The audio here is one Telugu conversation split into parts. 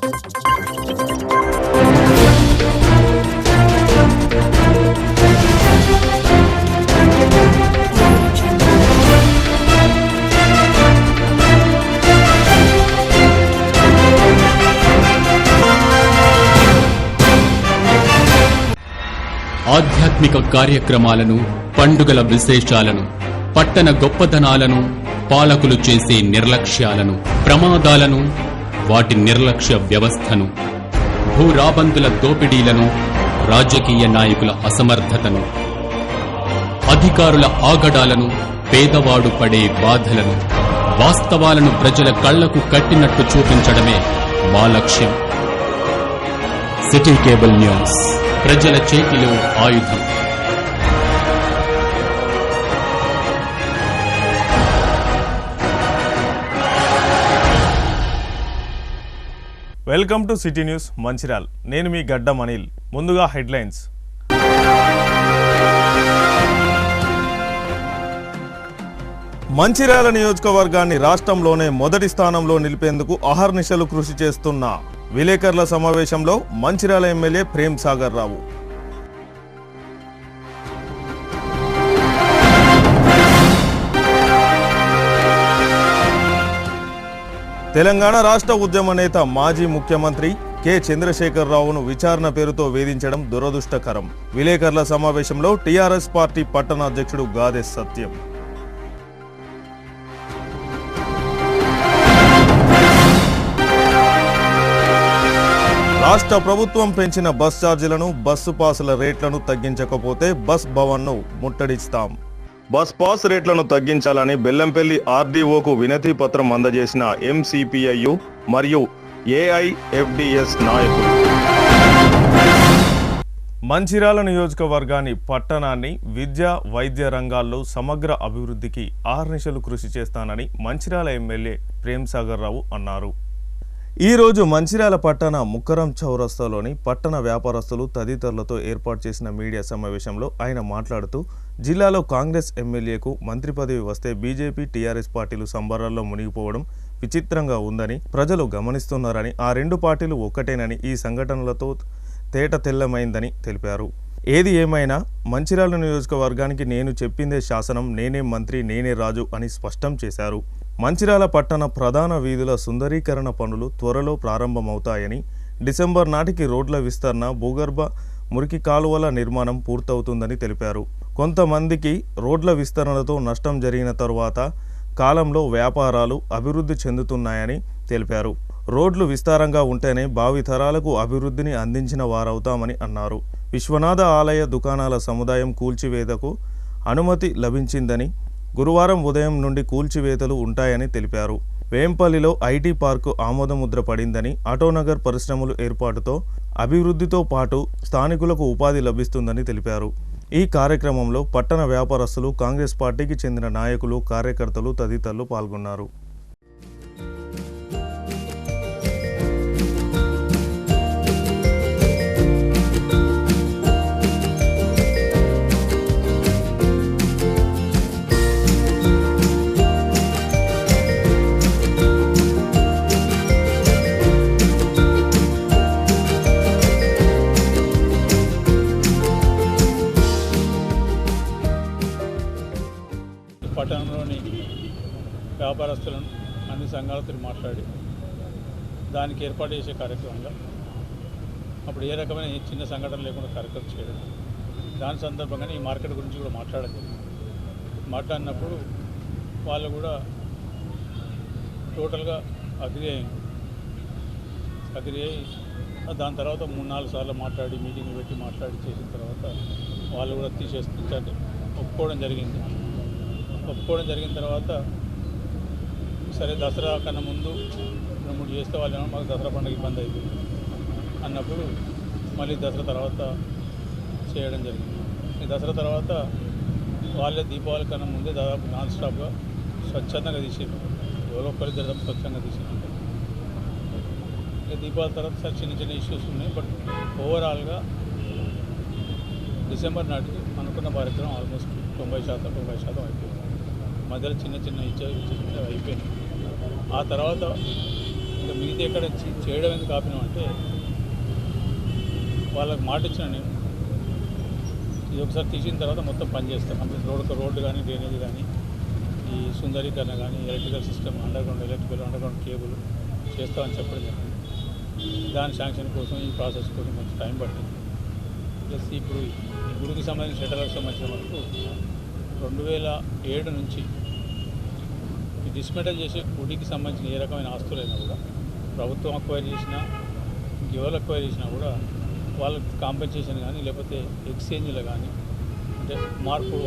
ఆధ్యాత్మిక కార్యక్రమాలను, పండుగల విశేషాలను, పట్టణ గొప్పదనాలను, పాలకులు చేసే నిర్లక్ష్యాలను, ప్రమాదాలను, వాటి నిర్లక్ష్య వ్యవస్థను, భూరాబందుల దోపిడీలను, రాజకీయ నాయకుల అసమర్థతను, అధికారుల ఆగడాలను, పేదవాడు పడే బాధలను, వాస్తవాలను ప్రజల కళ్లకు కట్టినట్టు చూపించడమే మా లక్ష్యం. సిటీ కేబుల్ న్యూస్, ప్రజల చేతిలో ఆయుధం. Welcome to city news Mancherial. నేను మీ గడ్డం అనిల్. ముందుగా హెడ్లైన్స్. మంచిర్యాల నియోజకవర్గాన్ని రాష్ట్రంలోనే మొదటి స్థానంలో నిలిపేందుకు అహర్నిశలు కృషి చేస్తున్న విలేకరుల సమావేశంలో మంచిర్యాల ఎమ్మెల్యే ప్రేమ్ సాగర్ రావు. తెలంగాణ రాష్ట్ర ఉద్యమ నేత మాజీ ముఖ్యమంత్రి కె చంద్రశేఖర్ రావును విచారణ పేరుతో వేధించడం దురదృష్టకరం. విలేకరుల సమావేశంలో టీఆర్ఎస్ పార్టీ పట్టణ అధ్యక్షుడు గాదె సత్యం. రాష్ట్ర ప్రభుత్వం పెంచిన బస్ ఛార్జీలను, బస్సు పాసుల రేట్లను తగ్గించకపోతే బస్ భవన్ను ముట్టడిస్తాం. బస్ పాస్ రేట్లను తగ్గించాలని బెల్లంపల్లి ఆర్డీఓకు వినతి పత్రం అందజేసిన ఎంసీపీఐయు మరియు ఏఐఎఫ్డిఎస్ నాయకులు. మంచిర్యాల నియోజకవర్గాన్ని, పట్టణాన్ని విద్య, వైద్య రంగాల్లో సమగ్ర అభివృద్ధికి అహర్నిశలు కృషి చేస్తానని మంచిర్యాల ఎమ్మెల్యే ప్రేమ్ సాగర్ రావు అన్నారు. ఈరోజు మంచిర్యాల పట్టణ ముక్కరం చౌరస్తాలోని పట్టణ వ్యాపారస్తులు తదితరులతో ఏర్పాటు చేసిన మీడియా సమావేశంలో ఆయన మాట్లాడుతూ, జిల్లాలో కాంగ్రెస్ ఎమ్మెల్యేకు మంత్రి పదవి వస్తే బీజేపీ, టీఆర్ఎస్ పార్టీలు సంబరాల్లో మునిగిపోవడం విచిత్రంగా ఉందని ప్రజలు గమనిస్తున్నారని, ఆ రెండు పార్టీలు ఒక్కటేనని ఈ సంఘటనలతో తేట తెల్లమైందని తెలిపారు. ఏది ఏమైనా మంచిర్యాల నియోజకవర్గానికి నేను చెప్పిందే శాసనం, నేనే మంత్రి, నేనే రాజు అని స్పష్టం చేశారు. మంచిర్యాల పట్టణ ప్రధాన వీధుల సుందరీకరణ పనులు త్వరలో ప్రారంభమవుతాయని, డిసెంబర్ నాటికి రోడ్ల విస్తరణ, భూగర్భ మురికి కాలువల నిర్మాణం పూర్తవుతుందని తెలిపారు. కొంతమందికి రోడ్ల విస్తరణతో నష్టం జరిగిన తరువాత కాలంలో వ్యాపారాలు అభివృద్ధి చెందుతున్నాయని తెలిపారు. రోడ్లు విస్తారంగా ఉంటేనే భావితరాలకు అభివృద్ధిని అందించిన వారవుతామని అన్నారు. విశ్వనాథ ఆలయ దుకాణాల సముదాయం కూల్చివేతకు అనుమతి లభించిందని, గురువారం ఉదయం నుండి కూల్చివేతలు ఉంటాయని తెలిపారు. వేంపల్లిలో ఐటీ పార్కు ఆమోదముద్ర పడిందని, ఆటోనగర్ పరిశ్రమలు ఏర్పాటుతో అభివృద్ధితో పాటు స్థానికులకు ఉపాధి లభిస్తుందని తెలిపారు. ఈ కార్యక్రమంలో పట్టణ వ్యాపారస్తులు, కాంగ్రెస్ పార్టీకి చెందిన నాయకులు, కార్యకర్తలు తదితరులు పాల్గొన్నారు. పట్టణంలోని వ్యాపారస్తులను అన్ని సంఘాలతో మాట్లాడి దానికి ఏర్పాటు చేసే కార్యక్రమంగా అప్పుడు ఏ రకమైన చిన్న సంఘటన లేకుండా కార్యక్రమం చేయడం, దాని సందర్భంగానే ఈ మార్కెట్ గురించి కూడా మాట్లాడలేదు. మాట్లాడినప్పుడు వాళ్ళు కూడా టోటల్గా అగ్రి అయ్యి దాని తర్వాత 3-4 సార్లు మాట్లాడి మీటింగ్లు పెట్టి మాట్లాడి చేసిన తర్వాత వాళ్ళు కూడా తీసేస్తుంటే ఒప్పుకోవడం జరిగింది. ఒప్పుకోవడం జరిగిన తర్వాత సరే దసరా కన్నా ముందు 2-3 చేస్తే వాళ్ళు ఏమో మాకు దసరా పండుగ ఇబ్బంది అయిపోయింది అన్నప్పుడు మళ్ళీ దసరా తర్వాత చేయడం జరిగింది. ఈ దసరా తర్వాత వాళ్ళే దీపావళి కన్నా ముందే దాదాపు నాన్ స్టాప్గా స్వచ్ఛందంగా తీసేది, ఎవరో ఒకరిద్దరు స్వచ్ఛంగా తీసేది. ఇక దీపావళి తర్వాత సార్ చిన్న చిన్న ఇష్యూస్ ఉన్నాయి. బట్ ఓవరాల్గా డిసెంబర్ నాటికి అనుకున్న కార్యక్రమం ఆల్మోస్ట్ 90% అయిపోయింది. మధ్యలో చిన్న చిన్న ఇచ్చేసి అయిపోయింది. ఆ తర్వాత ఇంకా మిగతా ఎక్కడ చేయడం ఎందుకు ఆపినాం అంటే వాళ్ళకి మాట ఇచ్చిన నేను ఇది ఒకసారి తీసిన తర్వాత మొత్తం పని చేస్తాం కంప్లీట్ రోడ్డు కానీ డ్రైనేజ్ కానీ ఈ సుందరీకరణ కానీ electrical system under ground cable చేస్తామని చెప్పడం జరిగింది. దాని శాంక్షన్ కోసం ఈ ప్రాసెస్ కోసం కొంచెం టైం పట్టింది. ప్లస్ ఇప్పుడు ఈ గుడికి సంబంధించిన షెటర్లకు సంబంధించిన వరకు 2007 నుంచి ఈ డిస్మెటల్ చేసే గుడికి సంబంధించిన ఏ రకమైన ఆస్తులైనా కూడా ప్రభుత్వం అక్వైర్ చేసినా ఇంకెవరు అక్వైర్ చేసినా కూడా వాళ్ళకి కాంపెన్సేషన్ కానీ లేకపోతే ఎక్స్చేంజ్లో కానీ అంటే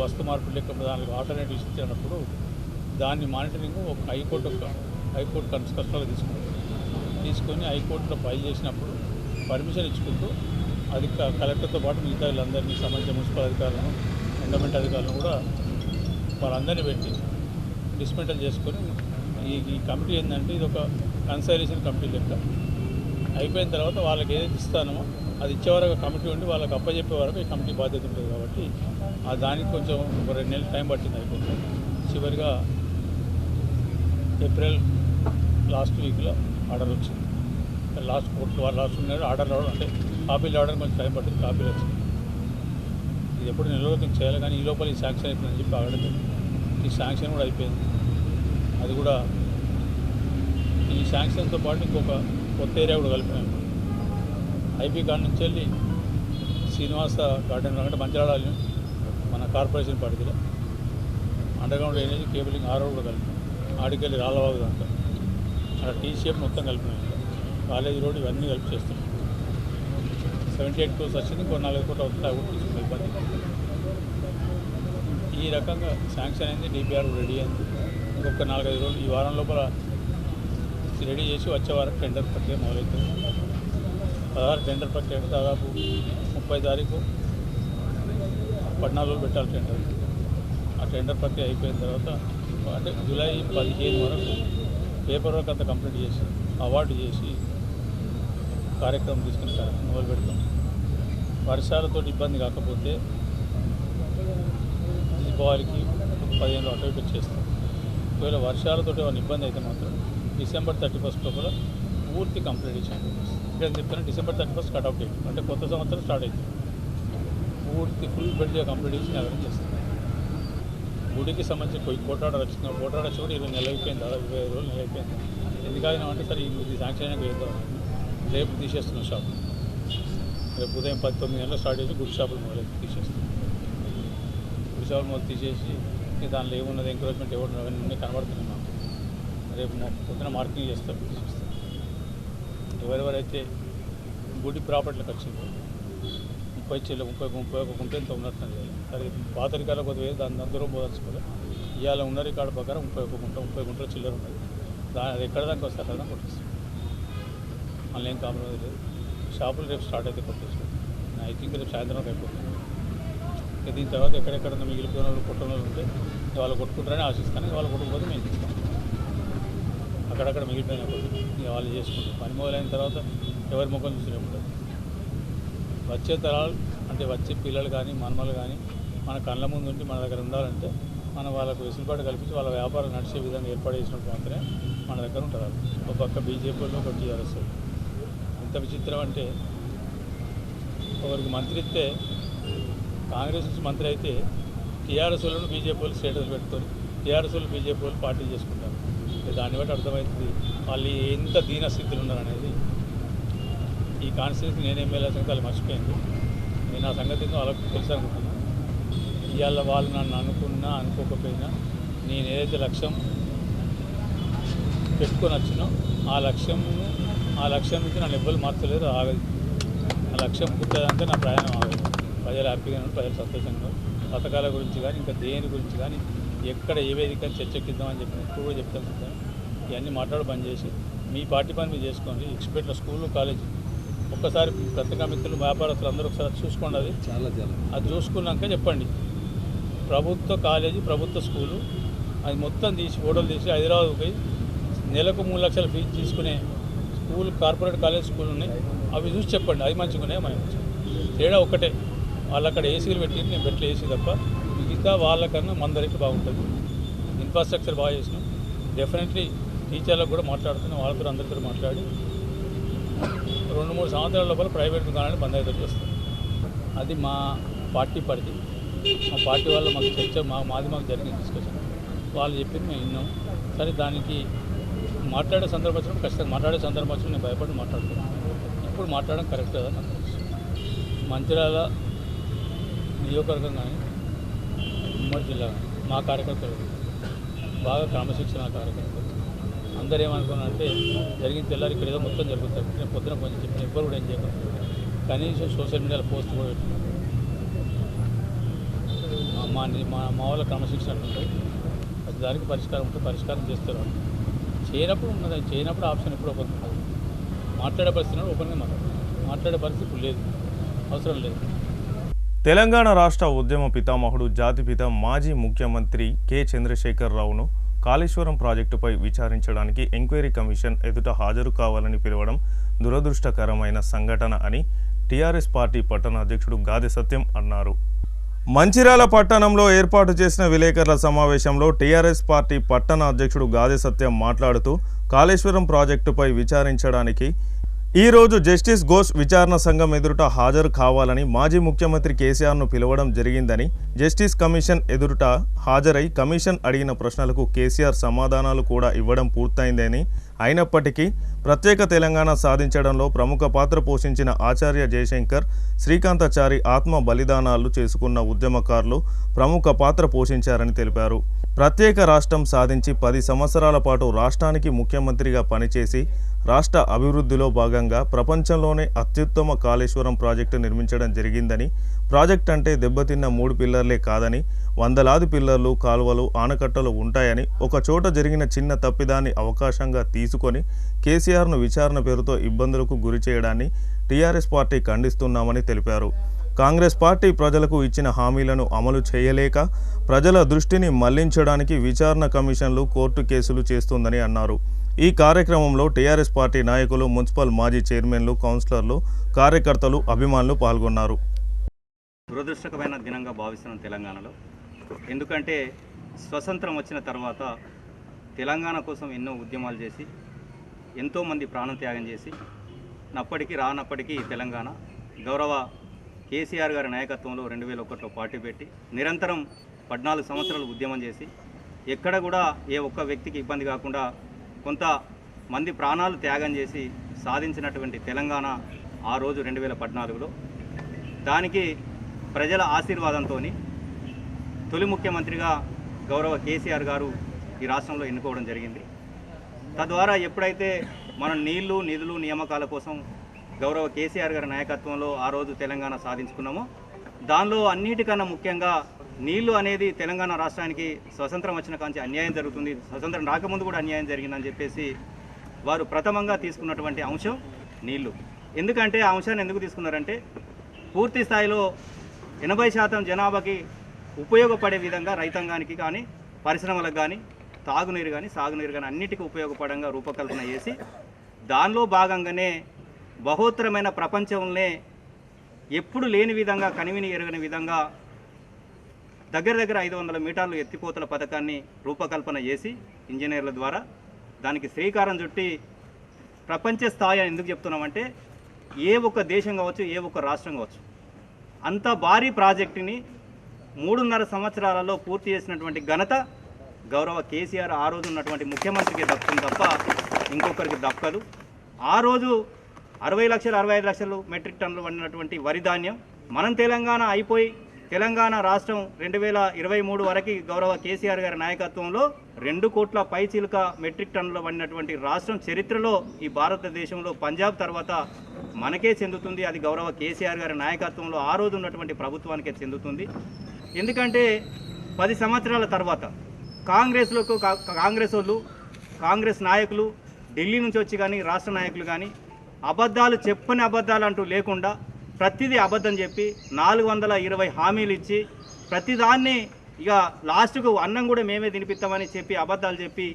వస్తు మార్పులు లేకపోతే దానికి ఆల్టర్నేటివ్స్ ఇచ్చినప్పుడు దాన్ని మానిటరింగ్ ఒక హైకోర్టు కన్స్ట్రక్షన్లో తీసుకొని హైకోర్టులో ఫైల్ చేసినప్పుడు పర్మిషన్ ఇచ్చుకుంటూ అది కలెక్టర్తో పాటు మిగతా వీళ్ళందరినీ సంబంధించిన మున్సిపల్ అధికారులను ఎండోమెంట్ అధికారులను కూడా వాళ్ళందరినీ పెట్టి డిస్మెంటల్ చేసుకొని ఈ కమిటీ ఏంటంటే ఇది ఒక కన్సర్వేషన్ కమిటీ లెక్క అయిపోయిన తర్వాత వాళ్ళకి ఏదైతే ఇస్తానో అది ఇచ్చే వరకు కమిటీ ఉండి వాళ్ళకి అప్పచెప్పే వరకు ఈ కమిటీ బాధ్యత ఉంటుంది కాబట్టి దానికి కొంచెం ఒక 2 నెలలు టైం పట్టింది అయిపోతుంది. చివరిగా ఏప్రిల్ లాస్ట్ వీక్లో ఆర్డర్ వచ్చింది. లాస్ట్ ఉన్నాడు ఆర్డర్ రావడం అంటే కాపీలు రావడానికి కొంచెం టైం పట్టింది. కాపీలు వచ్చింది. ఇది ఎప్పుడు నిలవతం చేయాలి కానీ ఈ లోపల ఈ శాంక్షన్ అయిపోయిందని చెప్పి ఆగడం ఈ శాంక్షన్ కూడా అయిపోయింది. అది కూడా ఈ శాంక్షన్తో పాటు ఇంకొక కొత్త ఏరియా కూడా కలిపినాము. ఐపీ గార్డెన్ నుంచి వెళ్ళి శ్రీనివాస గార్డెన్ అంటే మంచిరాడాలి మన కార్పొరేషన్ పరిధిలో అండర్గ్రౌండ్ డ్రైనేజ్ కేబులింగ్ రోడ్ కూడా కలిపినాం. ఆడికెళ్ళి రాళ్ళవాగు దాంట్లో అక్కడ టీ షేప్ మొత్తం కలిపినాం. కాలేజీ రోడ్ ఇవన్నీ కలిపి చేస్తున్నాం. 78 crores వచ్చింది. ఇంకో 4 కోట్లు అవుతుంది. అవి తీసుకున్న ఇబ్బంది. ఈ రకంగా శాంక్షన్ అయింది. డిపిఆర్ రెడీ అయింది. ఇంకొక 4-5 రోజులు ఈ వారం లోపల రెడీ చేసి వచ్చే వారం టెండర్ ప్రక్రియ మొదలవుతుంది. 16 టెండర్ ప్రక్రియ దాదాపు 30 తారీఖు 14 రోజులు పెట్టాలి టెండర్. ఆ టెండర్ ప్రక్రియ అయిపోయిన తర్వాత అంటే జూలై 15 వరకు పేపర్ వర్క్ అంతా కంప్లీట్ చేసి అవార్డు చేసి కార్యక్రమం తీసుకుని మొదలు పెడతాం. వర్షాలతో ఇబ్బంది కాకపోతే దీపావళికి 15 అటు ఇటు చేస్తాం. ఒకవేళ వర్షాలతో ఏమైనా ఇబ్బంది అయితే మాత్రం December 31 లోపల పూర్తి కంప్లీట్ చేయండి. ఇక్కడ చెప్తాను December 31 కట్అవుట్ డేట్ అంటే కొత్త సంవత్సరం స్టార్ట్ అవుతుంది. పూర్తి ఫుల్ బెడ్గా కంప్లీట్ చేసి అవన్నీ చేస్తాం. గుడికి సంబంధించి కోర్టు ఆర్డర్ వచ్చింది. కోర్టు ఆర్డర్ వచ్చి కూడా 20 నెలలు అయిపోయింది. దాదాపు 25 రోజులు నెల అయిపోయింది. ఎందుకైనా అంటే సరే ఇది శాంక్షన్ అయినా వేద్దాం. రేపు తీసేస్తున్నాం షాప్. రేపు ఉదయం 19 గంటలకు స్టార్ట్ చేసి గుడి షాపులు మొదలు తీసేస్తాం. గుడి షాపులు మొదలు తీసేసి దానిలో ఏమున్నది ఎంకరేజ్మెంట్ ఎవరు అవన్నీ కనబడుతున్నాయి మాకు. రేపు పొద్దున మార్కింగ్ చేస్తారు. ఎవరెవరైతే గుడి ప్రాపర్టీలకు వచ్చింది 30 గుంట ఎంత ఉన్నట్టు సరే పాత రికార్డులో కొద్దిగా వేసి దాని దూరం పోదలుచుకోవాలి. ఇవాళ ఉన్న రికార్డు ప్రకారం 30 గుంటలు చిల్లర ఉన్నది. అది ఎక్కడ దాకా వస్తే అక్కడ దాకా కొట్టేస్తాం. మళ్ళీ ఏం కాంప్రమైజ్ లేదు. షాపులు రేపు స్టార్ట్ అయితే కొట్టేస్తాం. ఐ థింక్ రేపు సాయంత్రం అయిపోతుంది. ఇక దీని తర్వాత ఎక్కడెక్కడ మిగిలిపోయిన వాళ్ళు కొట్టిన వాళ్ళు ఉంటే వాళ్ళు కొట్టుకుంటారని ఆశిస్తాను. వాళ్ళు కొట్టుకుపోతే మేము ఇస్తాం. అక్కడక్కడ మిగిలిపోయిన కొద్ది ఇక వాళ్ళు చేసుకుంటాం. పని మొదలైన తర్వాత ఎవరి ముఖం చూసినప్పుడు వచ్చే తరాలు అంటే వచ్చే పిల్లలు కానీ మనమలు కానీ మన కళ్ళ ముందు ఉండి మన దగ్గర ఉండాలంటే మనం వాళ్ళకు వెసులుబాటు కల్పించి వాళ్ళ వ్యాపారం నడిచే విధంగా ఏర్పాటు చేసినప్పుడు మాత్రమే మన దగ్గర ఉంటారు. ఒక పక్క బీజేపీలో ఒక టీఆర్ఎస్. ఎంత విచిత్రం అంటే ఒకరికి మంత్రి ఇస్తే కాంగ్రెస్ నుంచి మంత్రి అయితే టీఆర్ఎస్ వాళ్ళను బీజేపీ వాళ్ళు స్టేటస్ పెట్టుకొని టీఆర్ఎస్ వాళ్ళు బీజేపీ వాళ్ళు పార్టీలు చేసుకుంటారు. దాన్ని బట్టి అర్థమవుతుంది వాళ్ళు ఎంత దీనస్థితులు ఉన్నారనేది. ఈ కాన్స్టిట్యూన్సీ నేను ఎమ్మెల్యే సంగతి వాళ్ళు మర్చిపోయింది. నేను ఆ సంగతి వాళ్ళకు తెలుసు అనుకుంటున్నాను. ఇవాళ వాళ్ళు నన్ను అనుకున్నా అనుకోకపోయినా నేను ఏదైతే లక్ష్యం పెట్టుకొని వచ్చినో ఆ లక్ష్యం నుంచి నన్ను ఎవ్వరు మార్చలేదు. ఆగదు. ఆ లక్ష్యం పుట్టేదంటే నా ప్రయాణం ఆగదు. ప్రజలు హ్యాపీగా ఉన్నారు. ప్రజలు సంతోషంగా పథకాల గురించి కానీ ఇంకా దేని గురించి కానీ ఎక్కడ ఏ వేదిక చర్చకిద్దామని చెప్పిన ఇప్పుడు కూడా చెప్తాను. ఇవన్నీ మాట్లాడు బంద్ చేసి మీ పార్టీ పని మీరు చేసుకోండి. ఎక్స్పెక్ట్ స్కూలు కాలేజీ ఒక్కసారి పత్రికా మిత్రులు వ్యాపారస్తులు అందరూ ఒకసారి చూసుకోండి. అది చూసుకున్నాక చెప్పండి. ప్రభుత్వ కాలేజీ ప్రభుత్వ స్కూలు అది మొత్తం తీసి ఫోటోలు తీసి హైదరాబాద్ పోయి నెలకు 3 లక్షల ఫీజు తీసుకునే స్కూల్ కార్పొరేట్ కాలేజ్ స్కూల్ ఉన్నాయి. అవి చూసి చెప్పండి. అది మంచిగానే మనం తేడా ఒక్కటే. వాళ్ళు అక్కడ ఏసీలు పెట్టి నేను పెట్టలే ఏసీ తప్ప మిగతా వాళ్ళకన్నా మన ధరకి బాగుంటుంది. ఇన్ఫ్రాస్ట్రక్చర్ బాగా చేసినాం. డెఫినెట్లీ టీచర్లకు కూడా మాట్లాడుతున్నాం, వాళ్ళతో అందరితో మాట్లాడి 2-3 సంవత్సరాల లోపల ప్రైవేట్ దుకాణాన్ని బంద్ అయితే చేస్తాం. అది మా పార్టీ పరిధి. మా పార్టీ వాళ్ళు మాకు చర్చ మాకు జరిగిన డిస్కషన్, వాళ్ళు చెప్పింది మేము విన్నాం. సరే దానికి మాట్లాడే సందర్భం వచ్చినప్పుడు ఖచ్చితంగా మాట్లాడే సందర్భం వచ్చినప్పుడు నేను భయపడి మాట్లాడుతున్నాను. ఇప్పుడు మాట్లాడడం కరెక్ట్ కదా నాకు తెలుసు. మంచిర్యాల నియోజకవర్గం కానీ ఉమ్మడి జిల్లా కానీ మా కార్యకర్తలు బాగా క్రమశిక్షణ కార్యకర్తలు అందరూ ఏమనుకున్నారంటే జరిగిన తెల్లారి ఇక్కడ ఏదో మొత్తం జరుగుతుంది. నేను పొద్దున కొంచెం చెప్పిన ఎవ్వరు కూడా ఏం చేయకుండా కనీసం సోషల్ మీడియాలో పోస్ట్ కూడా పెట్టిన మా వాళ్ళ క్రమశిక్షణ ఉంటుంది. అది దానికి పరిష్కారం ఉంటుంది, పరిష్కారం చేస్తారు. చేయనప్పుడు ఉన్నది, చేయనప్పుడు ఆప్షన్ ఎప్పుడు ఓపెన్ ఉంటుంది. మాట్లాడే పరిస్థితి ఓపెన్గా మాట్లాడే పరిస్థితి ఇప్పుడు లేదు, అవసరం లేదు. తెలంగాణ రాష్ట్ర ఉద్యమ పితామహుడు జాతిపిత మాజీ ముఖ్యమంత్రి కె చంద్రశేఖరరావును కాళేశ్వరం ప్రాజెక్టుపై విచారించడానికి ఎంక్వైరీ కమిషన్ ఎదుట హాజరు కావాలని పిలవడం దురదృష్టకరమైన సంఘటన అని టీఆర్ఎస్ పార్టీ పట్టణ అధ్యక్షుడు గాదె సత్యం అన్నారు. మంచిర్యాల పట్టణంలో ఏర్పాటు చేసిన విలేకరుల సమావేశంలో టీఆర్ఎస్ పార్టీ పట్టణ అధ్యక్షుడు గాదె సత్యం మాట్లాడుతూ కాళేశ్వరం ప్రాజెక్టుపై విచారించడానికి ఈరోజు జస్టిస్ ఘోష్ విచారణ సంఘం ఎదుట హాజరు కావాలని మాజీ ముఖ్యమంత్రి కేసీఆర్ను పిలవడం జరిగిందని, జస్టిస్ కమిషన్ ఎదుట హాజరై కమిషన్ అడిగిన ప్రశ్నలకు కేసీఆర్ సమాధానాలు కూడా ఇవ్వడం పూర్తయిందని, అయినప్పటికీ ప్రత్యేక తెలంగాణ సాధించడంలో ప్రముఖ పాత్ర పోషించిన ఆచార్య జయశంకర్, శ్రీకాంతాచారి ఆత్మ బలిదానాలు చేసుకున్న ఉద్యమకారులు ప్రముఖ పాత్ర పోషించారని తెలిపారు. ప్రత్యేక రాష్ట్రం సాధించి 10 సంవత్సరాల పాటు రాష్ట్రానికి ముఖ్యమంత్రిగా పనిచేసి రాష్ట్ర అభివృద్ధిలో భాగంగా ప్రపంచంలోనే అత్యుత్తమ కాళేశ్వరం ప్రాజెక్టు నిర్మించడం జరిగిందని, ప్రాజెక్ట్ అంటే దెబ్బతిన్న 3 పిల్లర్లే కాదని, వందలాది పిల్లర్లు, కాలువలు, ఆనకట్టలు ఉంటాయని, ఒక చోట జరిగిన చిన్న తప్పిదాన్ని అవకాశంగా తీసుకొని కేసీఆర్ను విచారణ పేరుతో ఇబ్బందులకు గురి చేయడాన్ని టీఆర్ఎస్ పార్టీ ఖండిస్తున్నామని తెలిపారు. కాంగ్రెస్ పార్టీ ప్రజలకు ఇచ్చిన హామీలను అమలు చేయలేక ప్రజల దృష్టిని మళ్లించడానికి విచారణ కమిషన్లు, కోర్టు కేసులు చేస్తుందని అన్నారు. ఈ కార్యక్రమంలో టీఆర్ఎస్ పార్టీ నాయకులు, మున్సిపల్ మాజీ చైర్మన్లు, కౌన్సిలర్లు, కార్యకర్తలు, అభిమానులు పాల్గొన్నారు. దురదృష్టకరమైన దినంగా భావిస్తున్నాం తెలంగాణలో. ఎందుకంటే స్వతంత్రం వచ్చిన తర్వాత తెలంగాణ కోసం ఎన్నో ఉద్యమాలు చేసి ఎంతోమంది ప్రాణత్యాగం చేసి రానప్పటికీ తెలంగాణ గౌరవ కేసీఆర్ గారి నాయకత్వంలో 2001లో పార్టీ పెట్టి నిరంతరం 14 సంవత్సరాలు ఉద్యమం చేసి ఎక్కడ కూడా ఏ ఒక్క వ్యక్తికి ఇబ్బంది కాకుండా కొంతమంది ప్రాణాలు త్యాగం చేసి సాధించినటువంటి తెలంగాణ ఆ రోజు 2014లో దానికి ప్రజల ఆశీర్వాదంతో తొలి ముఖ్యమంత్రిగా గౌరవ కేసీఆర్ గారు ఈ రాష్ట్రంలో ఎన్నుకోవడం జరిగింది. తద్వారా ఎప్పుడైతే మనం నీళ్లు, నిధులు, నియామకాల కోసం గౌరవ కేసీఆర్ గారి నాయకత్వంలో ఆ రోజు తెలంగాణ సాధించుకున్నామో, దానిలో అన్నిటికన్నా ముఖ్యంగా నీళ్లు అనేది తెలంగాణ రాష్ట్రానికి స్వతంత్రం వచ్చిన కాంచి అన్యాయం జరుగుతుంది, స్వతంత్రం రాకముందు కూడా అన్యాయం జరిగిందని చెప్పేసి వారు ప్రథమంగా తీసుకున్నటువంటి అంశం నీళ్లు. ఎందుకంటే ఆ అంశాన్ని ఎందుకు తీసుకున్నారంటే పూర్తి స్థాయిలో 80% జనాభాకి ఉపయోగపడే విధంగా రైతాంగానికి కానీ, పరిశ్రమలకు కానీ, తాగునీరు కానీ, సాగునీరు కానీ అన్నిటికీ ఉపయోగపడంగా రూపకల్పన చేసి దానిలో భాగంగానే బహోత్తరమైన ప్రపంచంలోనే ఎప్పుడు లేని విధంగా, కనివిని ఎరగని విధంగా దగ్గర 500 మీటర్లు ఎత్తిపోతల పథకాన్ని రూపకల్పన చేసి ఇంజనీర్ల ద్వారా దానికి శ్రీకారం చుట్టి ప్రపంచ స్థాయి ఎందుకు చెప్తున్నామంటే ఏ ఒక్క దేశం కావచ్చు, ఏ ఒక్క రాష్ట్రం కావచ్చు అంత భారీ ప్రాజెక్టుని 3.5 సంవత్సరాలలో పూర్తి చేసినటువంటి ఘనత గౌరవ కేసీఆర్ ఆ రోజు ఉన్నటువంటి ముఖ్యమంత్రికి దక్కుతుంది తప్ప ఇంకొకరికి దక్కదు. ఆ రోజు 65 లక్షలు మెట్రిక్ టన్నులు వండినటువంటి వరి ధాన్యం మనం తెలంగాణ అయిపోయి తెలంగాణ రాష్ట్రం 2023 వరకు గౌరవ కేసీఆర్ గారి నాయకత్వంలో 2 కోట్ల పైచిలుక మెట్రిక్ టన్నులు వండినటువంటి రాష్ట్రం చరిత్రలో ఈ భారతదేశంలో పంజాబ్ తర్వాత మనకే చెందుతుంది. అది గౌరవ కేసీఆర్ గారి నాయకత్వంలో ఆ రోజు ఉన్నటువంటి ప్రభుత్వానికే చెందుతుంది. ఎందుకంటే 10 సంవత్సరాల తర్వాత కాంగ్రెస్ వాళ్ళు, కాంగ్రెస్ నాయకులు ఢిల్లీ నుంచి వచ్చి కానీ, రాష్ట్ర నాయకులు కానీ చెప్పని అబద్ధాలు అంటూ లేకుండా ప్రతిదీ అబద్ధం చెప్పి 420 హామీలు ఇచ్చి ప్రతిదాన్ని ఇక లాస్ట్కు అన్నం కూడా మేమే తినిపిస్తామని చెప్పి అబద్ధాలు చెప్పి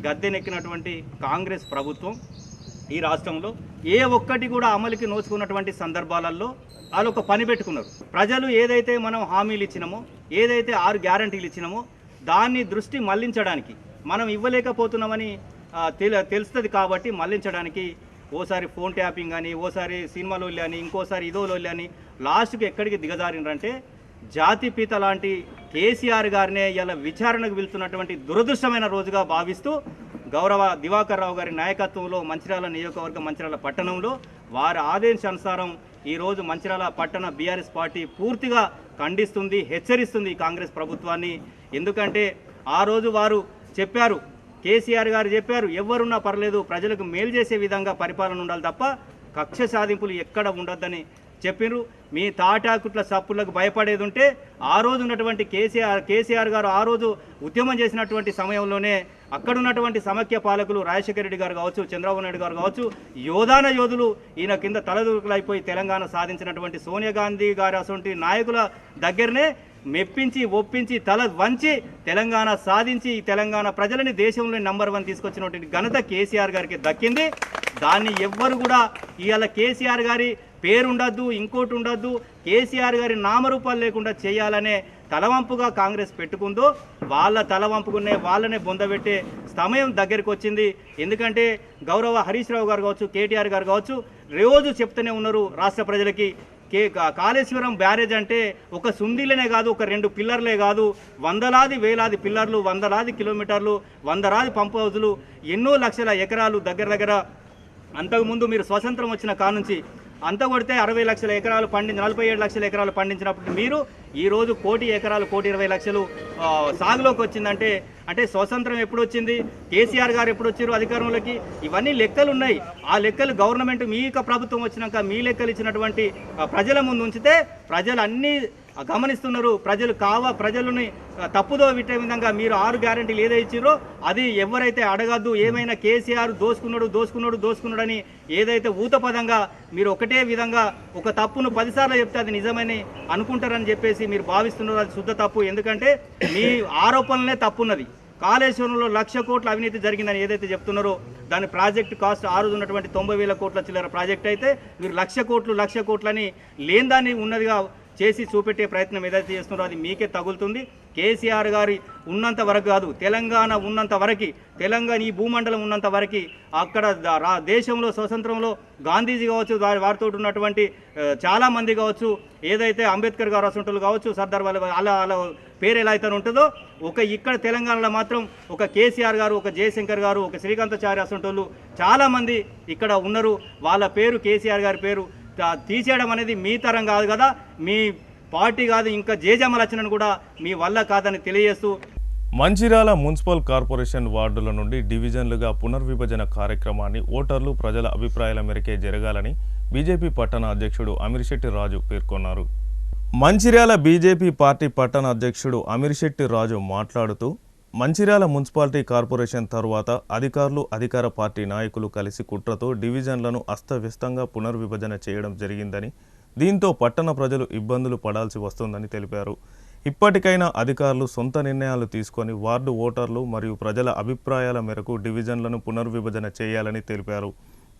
గద్దెనెక్కినటువంటి కాంగ్రెస్ ప్రభుత్వం ఈ రాష్ట్రంలో ఏ ఒక్కటి కూడా అమలుకి నోచుకున్నటువంటి సందర్భాలలో వాళ్ళు ఒక పని పెట్టుకున్నారు. ప్రజలు ఏదైతే మనం హామీలు ఇచ్చినామో, ఏదైతే 6 గ్యారంటీలు ఇచ్చినామో దాన్ని దృష్టి మళ్లించడానికి మనం ఇవ్వలేకపోతున్నామని తెలుస్తుంది కాబట్టి మళ్లించడానికి ఓసారి ఫోన్ ట్యాపింగ్ అని, ఓసారి సినిమా లొల్లి అని, ఇంకోసారి ఇదో లొల్లి అని లాస్ట్కి ఎక్కడికి దిగజారినంటే జాతిపిత లాంటి కేసీఆర్ గారినే ఇలా విచారణకు వెళ్తున్నటువంటి దురదృష్టమైన రోజుగా భావిస్తూ గౌరవ దివాకర్ రావు గారి నాయకత్వంలో మంచిర్యాల నియోజకవర్గం మంచిర్యాల పట్టణంలో వారి ఆదేశానుసారం ఈరోజు మంచిర్యాల పట్టణ బీఆర్ఎస్ పార్టీ పూర్తిగా ఖండిస్తుంది, హెచ్చరిస్తుంది కాంగ్రెస్ ప్రభుత్వాన్ని. ఎందుకంటే ఆ రోజు వారు చెప్పారు, కేసీఆర్ గారు చెప్పారు, ఎవరున్నా పర్లేదు ప్రజలకు మేలు చేసే విధంగా పరిపాలన ఉండాలి తప్ప కక్ష సాధింపులు ఎక్కడ ఉండొద్దని చెప్పినారు. మీ తాటాకుట్ల సప్పులకు భయపడేది ఉంటే ఆ రోజు ఉన్నటువంటి కేసీఆర్ గారు ఆ రోజు ఉద్యమం చేసినటువంటి సమయంలోనే అక్కడ ఉన్నటువంటి సమైక్య పాలకులు రాజశేఖర రెడ్డి గారు కావచ్చు, చంద్రబాబు నాయుడు గారు కావచ్చు, యోధాన యోధులు ఈయన కింద తలదూకులైపోయి తెలంగాణ సాధించినటువంటి సోనియా గాంధీ గారు అటువంటి నాయకుల దగ్గరనే మెప్పించి ఒప్పించి తల వంచి తెలంగాణ సాధించి తెలంగాణ ప్రజలని దేశంలో నంబర్ 1 తీసుకొచ్చినటువంటి ఘనత కేసీఆర్ గారికి దక్కింది. దాన్ని ఎవ్వరు కూడా ఇవాళ కేసీఆర్ గారి పేరు ఉండద్దు, ఇంకోటి ఉండద్దు, కేసీఆర్ గారి నామరూపాలు లేకుండా చేయాలనే తలవంపుగా కాంగ్రెస్ పెట్టుకుందో వాళ్ళ తలవంపుకునే వాళ్ళనే బొందబెట్టే సమయం దగ్గరికి వచ్చింది. ఎందుకంటే గౌరవ హరీష్ రావు గారు కావచ్చు, కేటీఆర్ గారు కావచ్చు రోజు చెప్తూనే ఉన్నారు రాష్ట్ర ప్రజలకి, కాళేశ్వరం బ్యారేజ్ అంటే ఒక సుందీలనే కాదు, ఒక 2 పిల్లర్లే కాదు, వందలాది వేలాది పిల్లర్లు, వందలాది కిలోమీటర్లు, వందలాది పంప్ హౌజులు, ఎన్నో లక్షల ఎకరాలు దగ్గర అంతకుముందు మీరు స్వతంత్రం వచ్చిన కానుంచి అంత కొడితే 60 లక్షల ఎకరాలు 47 లక్షల ఎకరాలు పండించినప్పుడు మీరు ఈరోజు 1 కోటి ఎకరాలు 1,20,00,000 సాగులోకి వచ్చిందంటే అంటే స్వతంత్రం ఎప్పుడు వచ్చింది, కేసీఆర్ గారు ఎప్పుడు వచ్చారు అధికారంలోకి, ఇవన్నీ లెక్కలు ఉన్నాయి. ఆ లెక్కలు గవర్నమెంట్ మీ ప్రభుత్వం వచ్చినాక మీ లెక్కలు ఇచ్చినటువంటి ప్రజల ముందు ఉంచితే ప్రజలు అన్నీ గమనిస్తున్నారు. ప్రజలని తప్పుదో విట్టే విధంగా మీరు 6 గ్యారెంటీలు ఏదైతే ఇచ్చారో అది ఎవరైతే అడగద్దు, ఏమైనా కేసీఆర్ దోసుకున్నాడని ఏదైతే ఊతపదంగా మీరు ఒకటే విధంగా ఒక తప్పును 10 సార్లు చెప్తే అది నిజమని అనుకుంటారని చెప్పేసి మీరు భావిస్తున్నారు. అది శుద్ధ తప్పు. ఎందుకంటే మీ ఆరోపణలనే తప్పున్నది. కాళేశ్వరంలో 1,00,000 కోట్ల అవినీతి జరిగిందని ఏదైతే చెప్తున్నారో దాని ప్రాజెక్ట్ కాస్ట్ ఆ రోజు ఉన్నటువంటి 90,000 కోట్ల చిల్లర ప్రాజెక్ట్ అయితే మీరు 1,00,000 కోట్లని లేని దాన్ని ఉన్నదిగా చేసి చూపెట్టే ప్రయత్నం ఏదైతే చేస్తున్నారో అది మీకే తగులుతుంది. కేసీఆర్ గారి ఉన్నంత వరకు కాదు, తెలంగాణ ఉన్నంత వరకు, తెలంగాణ ఈ భూమండలం ఉన్నంత వరకు అక్కడ దేశంలో స్వతంత్రంలో గాంధీజీ కావచ్చు, వారితో ఉన్నటువంటి చాలామంది కావచ్చు, ఏదైతే అంబేద్కర్ గారు అసంటోళ్ళు కావచ్చు, సర్దార్ వల్లభాయ్ అలా పేరు ఎలా అయితే ఉంటుందో ఇక్కడ తెలంగాణలో మాత్రం ఒక కేసీఆర్ గారు, ఒక జయశంకర్ గారు, ఒక శ్రీకాంతాచార్య అసంటోళ్ళు చాలామంది ఇక్కడ ఉన్నారు. వాళ్ళ పేరు కేసీఆర్ గారి పేరు తీసేయడం అనేది మీ తరం కాదు కదా, మీ పార్టీ కాదు, ఇంకా జేజమ్మలచ్చనని కూడా మీ వల్ల కాదని తెలియజేస్తూ మంచిర్యాల మున్సిపల్ కార్పొరేషన్ వార్డుల నుండి డివిజన్లుగా పునర్విభజన కార్యక్రమాన్ని ఓటర్లు ప్రజల అభిప్రాయాల మేరకే జరగాలని బీజేపీ పట్టణ అధ్యక్షుడు అమీర్శెట్టి రాజు పేర్కొన్నారు. మంచిర్యాల బీజేపీ పార్టీ పట్టణ అధ్యక్షుడు అమీర్శెట్టి రాజు మాట్లాడుతూ మంచిర్యాల మున్సిపాలిటీ కార్పొరేషన్ తరువాత అధికారులు, అధికార పార్టీ నాయకులు కలిసి కుట్రతో డివిజన్లను అస్తవ్యస్తంగా పునర్విభజన చేయడం జరిగిందని, దీంతో పట్టణ ప్రజలు ఇబ్బందులు పడాల్సి వస్తుందని తెలిపారు. ఇప్పటికైనా అధికారులు సొంత నిర్ణయాలు తీసుకొని వార్డు ఓటర్లు మరియు ప్రజల అభిప్రాయాల మేరకు డివిజన్లను పునర్విభజన చేయాలని తెలిపారు.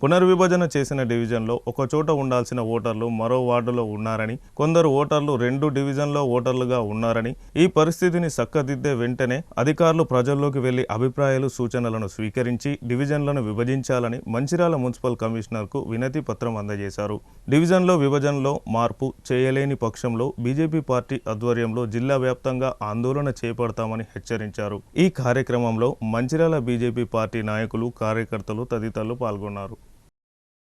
పునర్విభజన చేసిన డివిజన్లో ఒక చోట ఉండాల్సిన ఓటర్లు మరో వార్డులో ఉన్నారని, కొందరు ఓటర్లు 2 డివిజన్లో ఓటర్లుగా ఉన్నారని, ఈ పరిస్థితిని చక్కదిద్దే వెంటనే అధికారులు ప్రజల్లోకి వెళ్లి అభిప్రాయాలు, సూచనలను స్వీకరించి డివిజన్లను విభజించాలని మంచిర్యాల మున్సిపల్ కమిషనర్కు వినతి పత్రం అందజేశారు. డివిజన్లో విభజనలో మార్పు చేయలేని పక్షంలో బీజేపీ పార్టీ ఆధ్వర్యంలో జిల్లా వ్యాప్తంగా ఆందోళన చేపడతామని హెచ్చరించారు. ఈ కార్యక్రమంలో మంచిర్యాల బీజేపీ పార్టీ నాయకులు, కార్యకర్తలు తదితరులు పాల్గొన్నారు.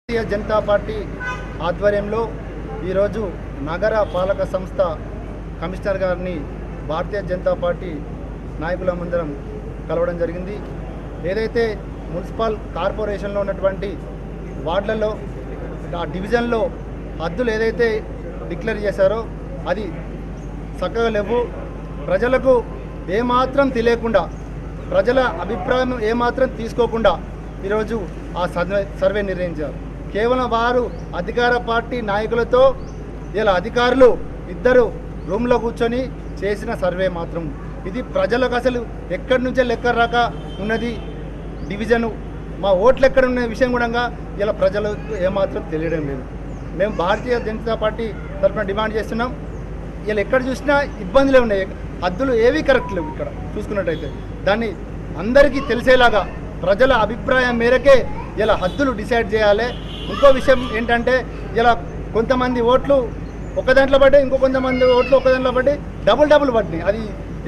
భారతీయ జనతా పార్టీ ఆధ్వర్యంలో ఈరోజు నగర పాలక సంస్థ కమిషనర్ గారిని భారతీయ జనతా పార్టీ నాయకులమందరం కలవడం జరిగింది. ఏదైతే మున్సిపల్ కార్పొరేషన్లో ఉన్నటువంటి వార్డులలో ఆ డివిజన్లో హద్దులు ఏదైతే డిక్లేర్ చేశారో అది చక్కగా లేవు. ప్రజలకు ఏమాత్రం తెలియకుండా, ప్రజల అభిప్రాయం ఏమాత్రం తీసుకోకుండా ఈరోజు ఆ సర్వే నిర్వహించారు. కేవలం వారు అధికార పార్టీ నాయకులతో ఇలా అధికారులు 2 రూమ్లో కూర్చొని చేసిన సర్వే మాత్రం ఇది. ప్రజలకు అసలు ఎక్కడి నుంచే లెక్క రాక ఉన్నది డివిజను, మా ఓట్లు ఎక్కడ ఉన్న విషయం కూడా ఇలా ప్రజలకు ఏమాత్రం తెలియడం లేదు. మేము భారతీయ జనతా పార్టీ తరఫున డిమాండ్ చేస్తున్నాం. ఇలా ఎక్కడ చూసినా ఇబ్బందులే ఉన్నాయి, హద్దులు ఏవి కరెక్ట్ లేవు. ఇక్కడ చూసుకున్నట్టయితే దాన్ని అందరికీ తెలిసేలాగా ప్రజల అభిప్రాయం మేరకే ఇలా హద్దులు డిసైడ్ చేయాలి. ఇంకో విషయం ఏంటంటే ఇలా కొంతమంది ఓట్లు ఒక దాంట్లో పడ్డాయి, ఇంకో కొంతమంది ఓట్లు ఒక దాంట్లో పడ్డాయి, డబుల్ పడ్డాయి. అది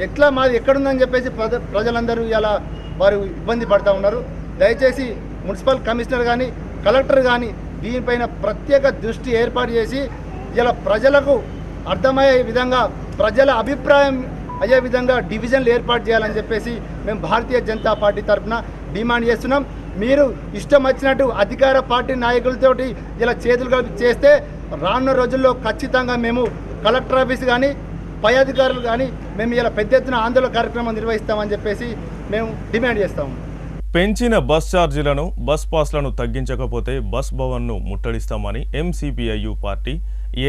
ఎట్లా మాది ఎక్కడుందని చెప్పేసి ప్రజలందరూ ఇలా వారు ఇబ్బంది పడుతూ ఉన్నారు. దయచేసి మున్సిపల్ కమిషనర్ కానీ కలెక్టర్ కానీ దీనిపైన ప్రత్యేక దృష్టి ఏర్పాటు చేసి ఇలా ప్రజలకు అర్థమయ్యే విధంగా ప్రజల అభిప్రాయం అయ్యే విధంగా డివిజన్లు ఏర్పాటు చేయాలని చెప్పేసి మేము భారతీయ జనతా పార్టీ తరఫున డిమాండ్ చేస్తున్నాం. మీరు ఇష్టం వచ్చినట్టు అధికార పార్టీ నాయకులతోటి ఇలా చేతులు కలిపి చేస్తే రానున్న రోజుల్లో ఖచ్చితంగా మేము కలెక్టర్ ఆఫీస్ కానీ పై అధికారులు కానీ మేము ఇలా పెద్ద ఎత్తున ఆందోళన కార్యక్రమం నిర్వహిస్తామని చెప్పేసి మేము డిమాండ్ చేస్తాము. పెంచిన బస్ ఛార్జీలను బస్ పాస్లను తగ్గించకపోతే బస్ భవన్ను ముట్టడిస్తామని ఎంసీపీఐయు పార్టీ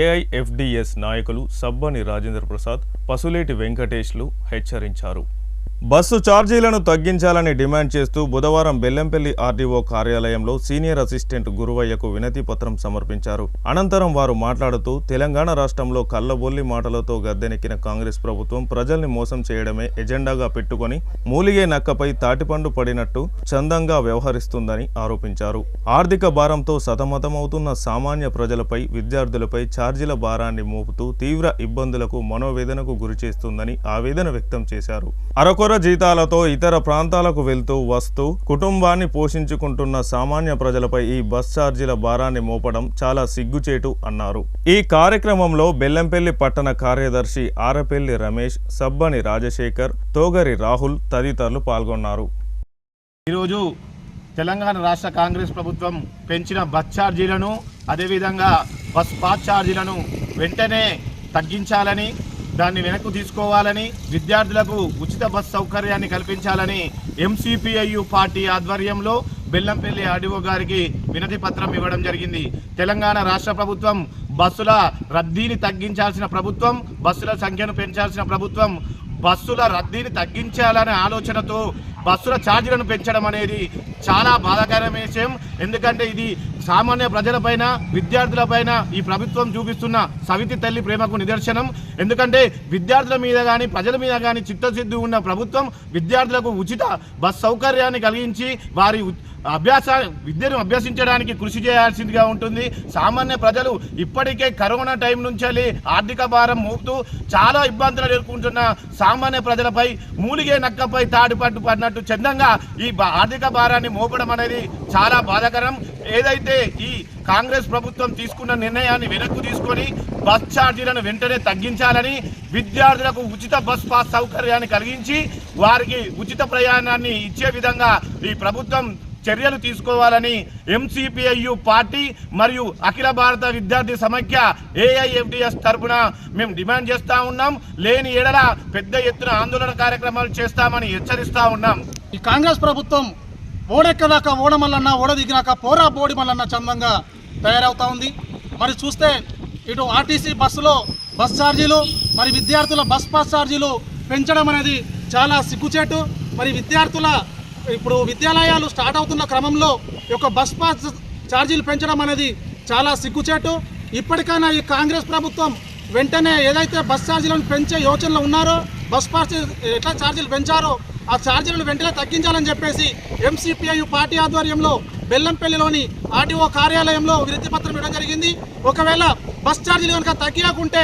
ఏఐఎఫ్డిఎస్ నాయకులు సబ్బని రాజేంద్ర ప్రసాద్, పసులేటి వెంకటేష్లు హెచ్చరించారు. బస్సు ఛార్జీలను తగ్గించాలని డిమాండ్ చేస్తూ బుధవారం బెల్లంపల్లి ఆర్డీఓ కార్యాలయంలో సీనియర్ అసిస్టెంట్ గురువయ్యకు వినతి పత్రం సమర్పించారు. అనంతరం వారు మాట్లాడుతూ తెలంగాణ రాష్ట్రంలో కల్లబొల్లి మాటలతో గద్దెనెక్కిన కాంగ్రెస్ ప్రభుత్వం ప్రజల్ని మోసం చేయడమే ఎజెండాగా పెట్టుకొని మూలిగే నక్కపై తాటిపండు పడినట్టు చందంగా వ్యవహరిస్తుందని ఆరోపించారు. ఆర్థిక భారంతో సతమతమవుతున్న సామాన్య ప్రజలపై, విద్యార్థులపై ఛార్జీల భారాన్ని మోపుతూ తీవ్ర ఇబ్బందులకు, మనోవేదనకు గురిచేస్తుందని ఆవేదన వ్యక్తం చేశారు. అరకొర జీతాలతో ఇతర ప్రాంతాలకు వెళ్తూ వస్తూ కుటుంబాన్ని పోషించుకుంటున్న సామాన్య ప్రజలపై ఈ బస్ ఛార్జీల భారాన్ని మోపడం చాలా సిగ్గుచేటు అన్నారు. ఈ కార్యక్రమంలో బెల్లంపల్లి పట్టణ కార్యదర్శి ఆరపల్లి రమేష్, సబ్బని రాజశేఖర్, తోగరి రాహుల్ తదితరులు పాల్గొన్నారు. ఈరోజు తెలంగాణ రాష్ట్ర కాంగ్రెస్ ప్రభుత్వం పెంచిన బస్ ఛార్జీలను, అదేవిధంగా బస్ పాస్ ఛార్జీలను వెంటనే తగ్గించాలని, దాన్ని వెనక్కు తీసుకోవాలని, విద్యార్థులకు ఉచిత బస్ సౌకర్యాన్ని కల్పించాలని ఎంసీపీఐయు పార్టీ ఆధ్వర్యంలో బెల్లంపల్లి ఆర్డీఓ గారికి వినతి పత్రం ఇవ్వడం జరిగింది. తెలంగాణ రాష్ట్ర ప్రభుత్వం బస్సుల రద్దీని తగ్గించాల్సిన ప్రభుత్వం, బస్సుల సంఖ్యను పెంచాల్సిన ప్రభుత్వం, బస్సుల రద్దీని తగ్గించాలనే ఆలోచనతో బస్సుల ఛార్జీలను పెంచడం అనేది చాలా బాధాకరమైన విషయం. ఎందుకంటే ఇది సామాన్య ప్రజలపైన, విద్యార్థులపైన ఈ ప్రభుత్వం చూపిస్తున్న సవితి తల్లి ప్రేమకు నిదర్శనం. ఎందుకంటే విద్యార్థుల మీద కానీ ప్రజల మీద కానీ చిత్తశుద్ధి ఉన్న ప్రభుత్వం విద్యార్థులకు ఉచిత బస్ సౌకర్యాన్ని కలిగించి వారి విద్యను అభ్యసించడానికి కృషి చేయాల్సిందిగా ఉంటుంది. సామాన్య ప్రజలు ఇప్పటికే కరోనా టైం నుంచి ఆర్థిక భారం మోపుతూ చాలా ఇబ్బందులు ఎదుర్కొంటున్న సామాన్య ప్రజలపై మూలిగే నక్కపై తాడిపట్టు పడినట్టు చందంగా ఈ ఆర్థిక భారాన్ని మోపడం అనేది చాలా బాధాకరం. ఏదైతే ఈ కాంగ్రెస్ ప్రభుత్వం తీసుకున్న నిర్ణయాన్ని వెనక్కు తీసుకొని బస్ ఛార్జీలను వెంటనే తగ్గించాలని, విద్యార్థులకు ఉచిత బస్ పాస్ సౌకర్యాన్ని కలిగించి వారికి ఉచిత ప్రయాణాన్ని ఇచ్చే విధంగా ఈ ప్రభుత్వం చర్యలు తీసుకోవాలని ఎంసీపీఐయు పార్టీ మరియు అఖిల భారత విద్యార్థి సమైక్య ఏఐఎఫ్డిఎస్ తరఫున మేము డిమాండ్ చేస్తూ ఉన్నాం. లేని ఎడల పెద్ద ఎత్తున ఆందోళన కార్యక్రమాలు చేస్తామని హెచ్చరిస్తూ ఉన్నాం. ఈ కాంగ్రెస్ ప్రభుత్వం ఓడెక్కదాకా ఓడమల్లన్న, ఓడ దిగినాక పోరా బోడి మల్లన్న చందంగా తయారవుతా ఉంది. మరి చూస్తే ఇటు ఆర్టీసీ బస్సులో బస్ ఛార్జీలు, మరి విద్యార్థుల బస్ పాస్ ఛార్జీలు పెంచడం అనేది చాలా సిగ్గుచేటు. మరి విద్యార్థుల ఇప్పుడు విద్యాలయాలు స్టార్ట్ అవుతున్న క్రమంలో ఈ యొక్క బస్ పాస్ ఛార్జీలు పెంచడం అనేది చాలా సిగ్గుచేటు. ఇప్పటికైనా ఈ కాంగ్రెస్ ప్రభుత్వం వెంటనే ఏదైతే బస్ ఛార్జీలను పెంచే యోచనలో ఉన్నారో, బస్ పాస్ ఎట్లా ఛార్జీలు పెంచారో ఆ ఛార్జీలను వెంటనే తగ్గించాలని చెప్పేసి ఎంసీపీఐయు పార్టీ ఆధ్వర్యంలో బెల్లంపల్లిలోని ఆర్డీఓ కార్యాలయంలో వినతి పత్రం ఇవ్వడం జరిగింది. ఒకవేళ బస్ ఛార్జీలు కనుక తగ్గియకుంటే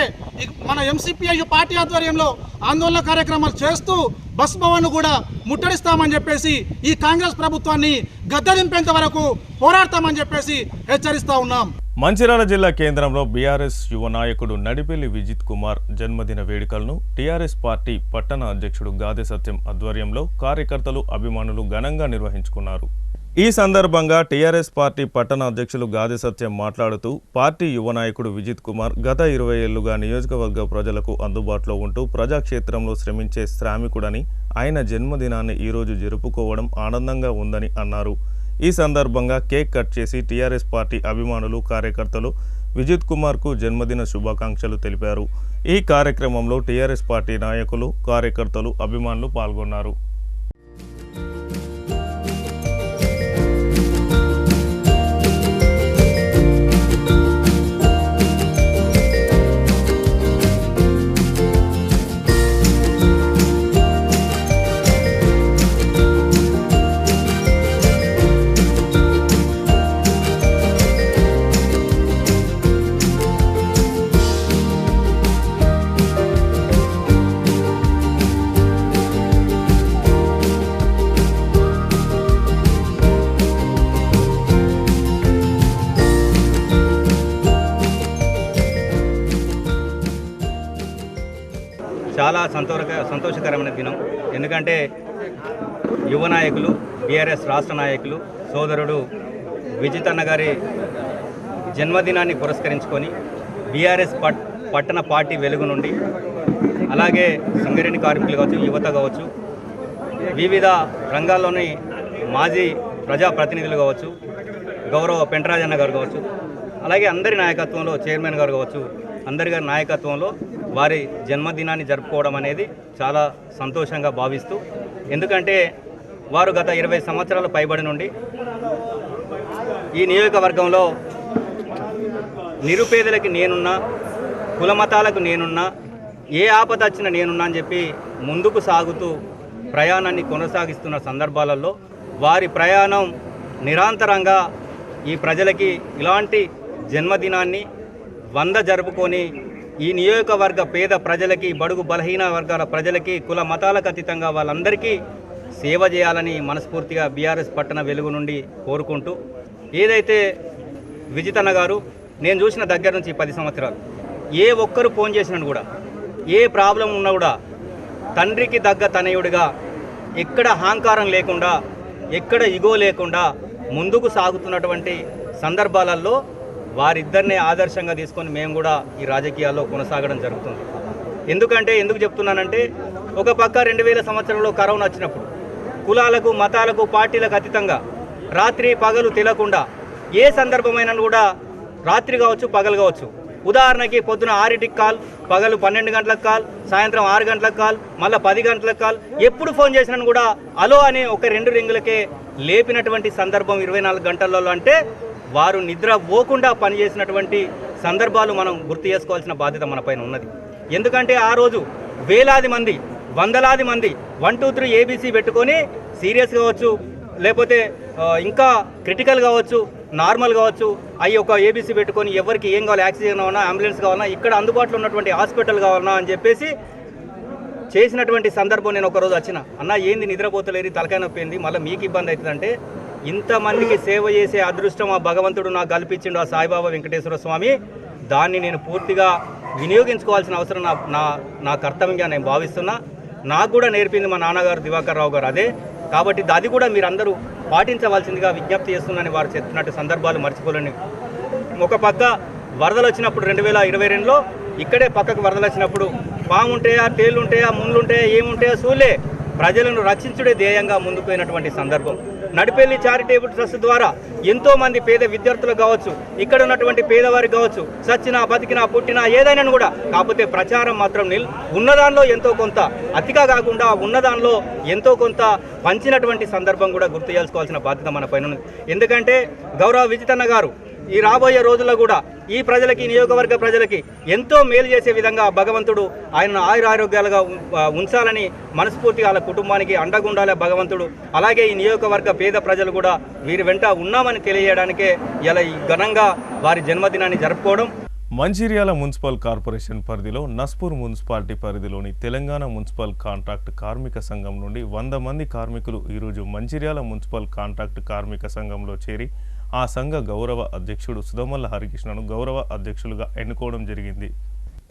మన ఎంసీపీఐయు పార్టీ ఆధ్వర్యంలో ఆందోళన కార్యక్రమాలు చేస్తూ బస్ భవన్ను కూడా ముట్టడిస్తామని చెప్పేసి ఈ కాంగ్రెస్ ప్రభుత్వాన్ని గద్దెదింపేంత వరకు పోరాడతామని చెప్పేసి హెచ్చరిస్తా ఉన్నాం. మంచిర్యాల జిల్లా కేంద్రంలో బీఆర్ఎస్ యువ నాయకుడు నడిపెల్లి విజిత్ కుమార్ జన్మదిన వేడుకలను టీఆర్ఎస్ పార్టీ పట్టణ అధ్యక్షుడు గాదె సత్యం ఆధ్వర్యంలో కార్యకర్తలు, అభిమానులు ఘనంగా నిర్వహించుకున్నారు. ఈ సందర్భంగా టీఆర్ఎస్ పార్టీ పట్టణ అధ్యక్షులు గాదె సత్యం మాట్లాడుతూ పార్టీ యువ నాయకుడు విజిత్ కుమార్ గత 20 ఏళ్లుగా నియోజకవర్గ ప్రజలకు అందుబాటులో ఉంటూ ప్రజాక్షేత్రంలో శ్రమించే శ్రామికుడని, ఆయన జన్మదినాన్ని ఈరోజు జరుపుకోవడం ఆనందంగా ఉందని అన్నారు. ఈ సందర్భంగా కేక్ కట్ చేసి టీఆర్ఎస్ పార్టీ అభిమానులు, కార్యకర్తలు విజిత్ కుమార్కు జన్మదిన శుభాకాంక్షలు తెలిపారు. ఈ కార్యక్రమంలో టీఆర్ఎస్ పార్టీ నాయకులు, కార్యకర్తలు, అభిమానులు పాల్గొన్నారు. చాలా సంతోషకరమైన దినం. ఎందుకంటే యువ నాయకులు, బీఆర్ఎస్ రాష్ట్ర నాయకులు సోదరుడు విజితన్న గారి జన్మదినాన్ని పురస్కరించుకొని బీఆర్ఎస్ పట్టణ పార్టీ వెలుగు నుండి, అలాగే సింగరేణి కార్మికులు కావచ్చు, యువత కావచ్చు, వివిధ రంగాల్లోని మాజీ ప్రజాప్రతినిధులు కావచ్చు, గౌరవ పెంటరాజన్న గారు కావచ్చు, అలాగే అందరి నాయకత్వంలో చైర్మన్ గారు కావచ్చు, అందరి గారి నాయకత్వంలో వారి జన్మదినాన్ని జరుపుకోవడం అనేది చాలా సంతోషంగా భావిస్తూ, ఎందుకంటే వారు గత 20 సంవత్సరాల పైబడి నుండి ఈ నియోజకవర్గంలో నిరుపేదలకి నేనున్నా, కులమతాలకు నేనున్నా, ఏ ఆపద వచ్చినా నేనున్నా అని చెప్పి ముందుకు సాగుతూ ప్రయాణాన్ని కొనసాగిస్తున్న సందర్భాలలో వారి ప్రయాణం నిరంతరంగా ఈ ప్రజలకి ఇలాంటి జన్మదినాన్ని 100 జరుపుకొని ఈ నియోజకవర్గ పేద ప్రజలకి, బడుగు బలహీన వర్గాల ప్రజలకి, కుల మతాలకు అతీతంగా వాళ్ళందరికీ సేవ చేయాలని మనస్ఫూర్తిగా బీఆర్ఎస్ పట్టణ వెలుగు నుండి కోరుకుంటూ, ఏదైతే విజితన్న గారు నేను చూసిన దగ్గర నుంచి 10 సంవత్సరాలు ఏ ఒక్కరు ఫోన్ చేసినా కూడా, ఏ ప్రాబ్లం ఉన్నా కూడా తండ్రికి దగ్గ తనయుడిగా, ఎక్కడ అహంకారం లేకుండా, ఎక్కడ ఇగో లేకుండా ముందుకు సాగుతున్నటువంటి సందర్భాలలో వారిద్దరినే ఆదర్శంగా తీసుకొని మేము కూడా ఈ రాజకీయాల్లో కొనసాగడం జరుగుతుంది. ఎందుకు చెప్తున్నానంటే, ఒక పక్క 2000 సంవత్సరంలో కరోనా వచ్చినప్పుడు కులాలకు, మతాలకు, పార్టీలకు అతీతంగా రాత్రి పగలు తెలియకుండా ఏ సందర్భమైనా కూడా, రాత్రి కావచ్చు, పగలు కావచ్చు, ఉదాహరణకి పొద్దున 6కి కాల్, పగలు 12 గంటలకు కాల్, సాయంత్రం 6 గంటలకు కాల్, మళ్ళీ 10 గంటలకు కాల్, ఎప్పుడు ఫోన్ చేసినా కూడా అలో అని ఒక 2 రింగులకే లేపినటువంటి సందర్భం 24 గంటలలో. అంటే వారు నిద్ర పోకుండా పనిచేసినటువంటి సందర్భాలు మనం గుర్తు చేసుకోవాల్సిన బాధ్యత మన పైన ఉన్నది. ఎందుకంటే ఆ రోజు వేలాది మంది, వందలాది మంది 1, 2, 3 ABC పెట్టుకొని సీరియస్ కావచ్చు, లేకపోతే ఇంకా క్రిటికల్ కావచ్చు, నార్మల్ కావచ్చు, అవి ఒక ABC పెట్టుకొని ఎవరికి ఏం కావాలి, ఆక్సిజన్ కావాలన్నా, అంబులెన్స్ కావాలన్నా, ఇక్కడ అందుబాటులో ఉన్నటువంటి హాస్పిటల్ కావాలన్నా అని చెప్పేసి చేసినటువంటి సందర్భం. నేను ఒకరోజు వచ్చిన, అన్న ఏంది నిద్రపోతలేరు, తలకాయ నొప్పింది, మళ్ళీ మీకు ఇబ్బంది అవుతుందంటే, ఇంతమందికి సేవ చేసే అదృష్టం ఆ భగవంతుడు నాకు కల్పించిండు, ఆ సాయిబాబా వెంకటేశ్వర స్వామి. దాన్ని నేను పూర్తిగా వినియోగించుకోవాల్సిన అవసరం నా కర్తవ్యంగా నేను భావిస్తున్నా. నాకు కూడా నేర్పింది మా నాన్నగారు దివాకర్ రావు గారు అదే. కాబట్టి అది కూడా మీరందరూ పాటించవలసిందిగా విజ్ఞప్తి చేస్తున్నానని వారు చెప్పినట్టు సందర్భాలు మర్చిపోలేని. ఒక పక్క వరదలు వచ్చినప్పుడు 2022లో ఇక్కడే పక్కకు వరదలు వచ్చినప్పుడు పాము ఉంటాయా, తేళ్ళు ఉంటాయా, ముళ్ళు ఉంటాయా, ఏముంటాయా చూలే, ప్రజలను రక్షించుడే ధ్యేయంగా ముందుకుపోయినటువంటి సందర్భం. నడిపెల్లి చారిటబుల్ ట్రస్ట్ ద్వారా ఎంతోమంది పేద విద్యార్థులు కావచ్చు, ఇక్కడ ఉన్నటువంటి పేదవారికి కావచ్చు, సచ్చినా, బతికినా, పుట్టినా ఏదైనా కూడా, కాకపోతే ప్రచారం మాత్రం ఉన్నదానిలో ఎంతో కొంత, అతిగా కాకుండా ఉన్నదానిలో ఎంతో కొంత పంచినటువంటి సందర్భం కూడా గుర్తు చేసుకోవాల్సిన బాధ్యత మన పైన ఉంది. ఎందుకంటే గౌరవ విజితన్న గారు ఈ రాబోయే రోజుల్లో కూడా ఈ ప్రజలకి, నియోజకవర్గ ప్రజలకి ఎంతో మేలు చేసే విధంగా భగవంతుడు ఆయన ఆయురారోగ్యాలుగా ఉంచాలని మనస్ఫూర్తిగా వాళ్ళ కుటుంబానికి అండగుండాలే భగవంతుడు. అలాగే ఈ నియోజకవర్గ పేద ప్రజలు కూడా వీరి వెంట ఉన్నామని తెలియజేయడానికే ఇలా ఈ ఘనంగా వారి జన్మదినాన్ని జరుపుకోవడం. మంచిర్యాల మున్సిపల్ కార్పొరేషన్ పరిధిలో నస్పూర్ మున్సిపాలిటీ పరిధిలోని తెలంగాణ మున్సిపల్ కాంట్రాక్ట్ కార్మిక సంఘం నుండి 100 మంది కార్మికులు ఈరోజు మంచిర్యాల మున్సిపల్ కాంట్రాక్ట్ కార్మిక సంఘంలో చేరి ఆ సంఘ గౌరవ అధ్యక్షుడు సుధమల్ల హరికృష్ణను గౌరవ అధ్యక్షులుగా ఎన్నుకోవడం జరిగింది.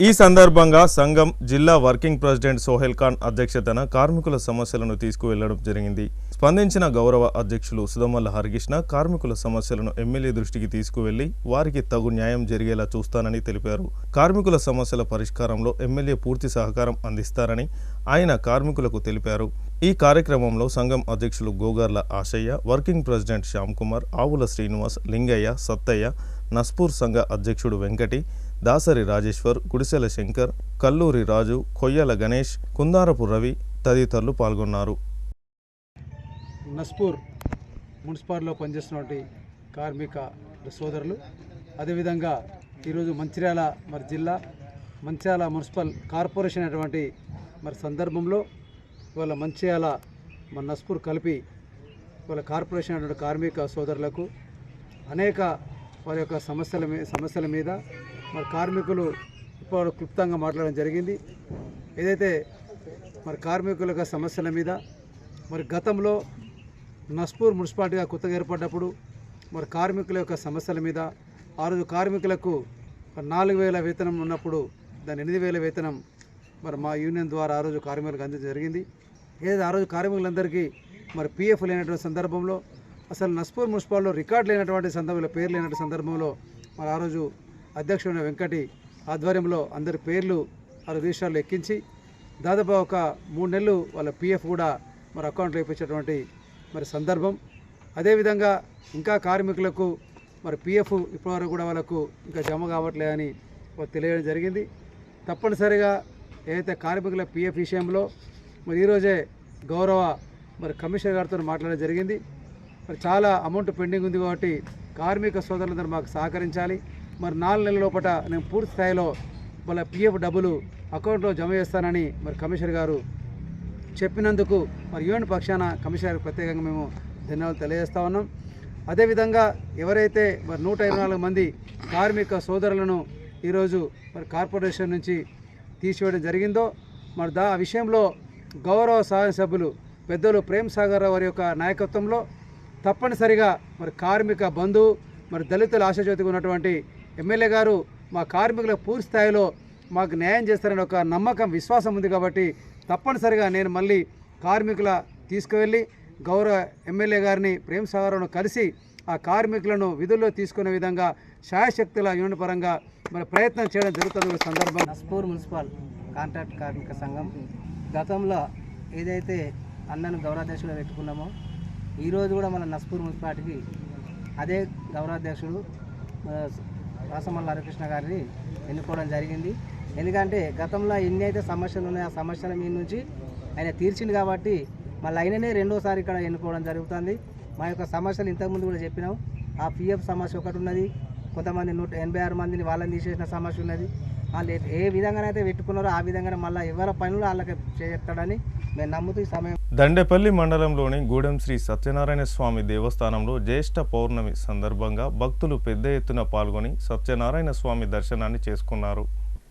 ఈ సందర్భంగా సంఘం జిల్లా వర్కింగ్ ప్రెసిడెంట్ సోహెల్ ఖాన్ అధ్యక్షతన కార్మికుల సమస్యలను తీసుకువెళ్లడం జరిగింది. స్పందించిన గౌరవ అధ్యక్షులు సుధమల్ల హరికృష్ణ కార్మికుల సమస్యలను ఎమ్మెల్యే దృష్టికి తీసుకువెళ్లి వారికి తగు న్యాయం జరిగేలా చూస్తానని తెలిపారు. కార్మికుల సమస్యల పరిష్కారంలో ఎమ్మెల్యే పూర్తి సహకారం అందిస్తారని ఆయన కార్మికులకు తెలిపారు. ఈ కార్యక్రమంలో సంఘం అధ్యక్షులు గోగార్ల ఆశయ్య, వర్కింగ్ ప్రెసిడెంట్ శ్యామ్ కుమార్, ఆవుల శ్రీనివాస్, లింగయ్య, సత్తయ్య, నస్పూర్ సంఘ అధ్యక్షుడు వెంకటి, దాసరి రాజేశ్వర్, గుడిసెల శంకర్, కల్లూరి రాజు, కొయ్యల గణేష్, కుందారపు రవి తదితరులు పాల్గొన్నారు. నస్పూర్ మున్సిపాలిటీలో పనిచేస్తున్నటువంటి కార్మిక సోదరులు, అదేవిధంగా ఈరోజు మంచిర్యాల జిల్లా మంచిర్యాల మున్సిపల్ కార్పొరేషన్ అటువంటి సందర్భంలో ఇవాళ మంచిర్యాల నస్పూర్ కలిపి ఇవాళ కార్పొరేషన్ అటువంటి కార్మిక సోదరులకు అనేక వారి యొక్క సమస్యల మీద కార్మికులు ఇప్పుడు క్లుప్తంగా మాట్లాడడం జరిగింది. ఏదైతే కార్మికుల యొక్క సమస్యల మీద గతంలో నస్పూర్ మున్సిపాలిటీగా కొత్తగా ఏర్పడ్డప్పుడు కార్మికుల యొక్క సమస్యల మీద ఆ రోజు కార్మికులకు 4,000 వేతనం ఉన్నప్పుడు దాన్ని 8,000 వేతనం మరి మా యూనియన్ ద్వారా ఆ రోజు కార్మికులకు అందించడం జరిగింది. ఏదైతే ఆ రోజు కార్మికులందరికీ మరి పిఎఫ్ లేనటువంటి సందర్భంలో, అసలు నస్పూర్ మున్సిపాల్లో రికార్డు లేనటువంటి సందర్భంలో, పేరు లేనటువంటి సందర్భంలో మరి ఆ రోజు అధ్యక్షుడైన వెంకటి ఆధ్వర్యంలో అందరి పేర్లు ఆ రిజిస్టర్లో ఎక్కించి దాదాపు ఒక 3 నెలలు వాళ్ళ పిఎఫ్ కూడా మరి అకౌంట్లో వేయించేటువంటి మరి సందర్భం. అదేవిధంగా ఇంకా కార్మికులకు మరి పిఎఫ్ ఇప్పటివరకు కూడా వాళ్ళకు ఇంకా జమ కావట్లేదని తెలియడం జరిగింది. తప్పనిసరిగా ఏదైతే కార్మికుల పిఎఫ్ విషయంలో మరి ఈరోజే గౌరవ మరి కమిషనర్ గారితో మాట్లాడడం జరిగింది. మరి చాలా అమౌంట్ పెండింగ్ ఉంది కాబట్టి కార్మిక సోదరులందరూ మాకు సహకరించాలి. మరి 4 నెలల లోపల నేను పూర్తి స్థాయిలో వాళ్ళ పిఎఫ్ డబ్బులు అకౌంట్లో జమ చేస్తానని మరి కమిషనర్ గారు చెప్పినందుకు మరి యూనియన్ పక్షాన కమిషనర్ ప్రత్యేకంగా మేము ధన్యవాదాలు తెలియజేస్తా ఉన్నాం. అదేవిధంగా ఎవరైతే మరి 124 మంది కార్మిక సోదరులను ఈరోజు మరి కార్పొరేషన్ నుంచి తీసివేయడం జరిగిందో మరి ఆ విషయంలో గౌరవ శాసనసభ్యులు పెద్దలు ప్రేమ్ సాగర్ రావు వారి యొక్క నాయకత్వంలో తప్పనిసరిగా మరి కార్మిక బంధు మరి దళితుల ఆశాజ్యోతిగా ఉన్నటువంటి ఎమ్మెల్యే గారు మా కార్మికులకు పూర్తి స్థాయిలో మాకు న్యాయం చేస్తారని ఒక నమ్మకం, విశ్వాసం ఉంది. కాబట్టి తప్పనిసరిగా నేను మళ్ళీ కార్మికుల తీసుకువెళ్ళి గౌరవ ఎమ్మెల్యే గారిని ప్రేమ్ సాగర్ను కలిసి ఆ కార్మికులను విధుల్లో తీసుకునే విధంగా శాయశక్తుల యూనియన్ పరంగా మరి ప్రయత్నం చేయడం జరుగుతుంది. సందర్భం నస్పూర్ మున్సిపల్ కాంట్రాక్ట్ కార్మిక సంఘం గతంలో ఏదైతే అన్నను గౌరవాధ్యక్షుడు పెట్టుకున్నామో ఈరోజు కూడా మన నస్పూర్ మున్సిపాలిటీకి అదే గౌరవాధ్యక్షుడు రాసమల్ల హరికృష్ణ గారిని ఎన్నుకోవడం జరిగింది. ఎందుకంటే గతంలో ఎన్ని అయితే సమస్యలు ఉన్నాయో ఆ సమస్యల మీద నుంచి ఆయన తీర్చింది కాబట్టి మళ్ళీ ఆయననే రెండోసారి ఇక్కడ ఎన్నుకోవడం జరుగుతుంది. మా యొక్క సమస్యలు ఇంతకుముందు కూడా చెప్పినాం. ఆ పిఎఫ్ సమస్య ఒకటి ఉన్నది, కొంతమంది 186 మందిని వాళ్ళని తీసేసిన సమస్య ఉన్నది. వాళ్ళు ఏ విధంగానైతే పెట్టుకున్నారో ఆ విధంగానే మళ్ళీ ఎవరి పనులు వాళ్ళకి చేస్తాడని మేము నమ్ముతూ ఈ సమయం. దండేపల్లి మండలంలోని గూడెం శ్రీ సత్యనారాయణ స్వామి దేవస్థానంలో జ్యేష్ఠ పౌర్ణమి సందర్భంగా భక్తులు పెద్ద ఎత్తున పాల్గొని సత్యనారాయణ స్వామి దర్శనాన్ని చేసుకున్నారు.